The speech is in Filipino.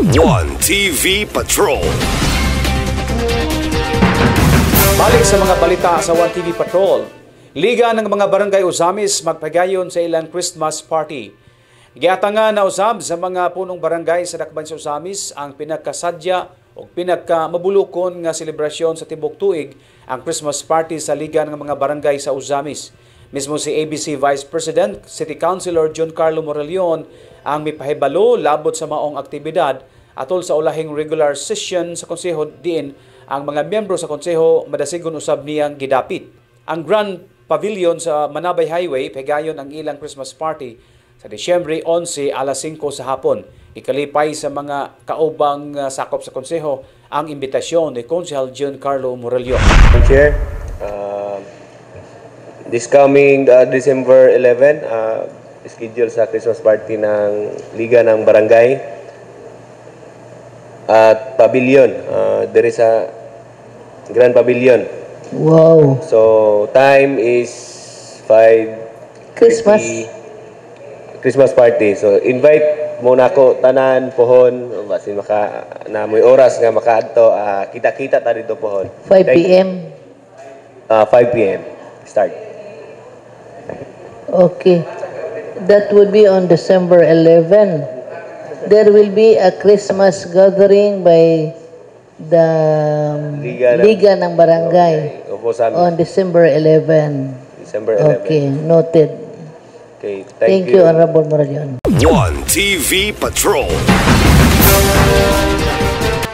One TV Patrol. Balik sa mga balita sa One TV Patrol. Liga ng mga barangay Usamis magpagayon sa ilang Christmas party. Giatangan na usab sa mga punong barangay sa dakban sa Usamis ang pinagkasadya o pinagkamabulukon nga selebrasyon sa tibok tuig ang Christmas party sa Liga ng mga barangay sa Usamis. Mismo si ABC Vice President, City Councilor John Carlo Moraleon ang mipahibalo labot sa maong aktibidad atol sa ulahing regular session sa konseho diin ang mga miyembro sa konseho madasigon usab niyang gidapit. Ang Grand Pavilion sa Manabay Highway pagayon ang ilang Christmas party sa Disyembre 11 alas 5 sa hapon. Ikalipay sa mga kaubang sakop sa konseho ang imbitasyon ni Konsehal John Carlo Moraleon. Chair, this coming December 11, schedule sa Christmas party ng Liga ng Barangay at Pavilion. There is a Grand Pavilion. Wow. So time is 5 Christmas party. So invite muna ko tanan pohon basin maka na may oras nga makaadto kita-kita ta dito pohon. 5 p.m. 5 p.m. start. Okay. That would be on December 11. There will be a Christmas gathering by the Liga ng Barangay on December 11. December 11. Okay, noted. Okay, thank you, Honorable Moraleon. One TV Patrol.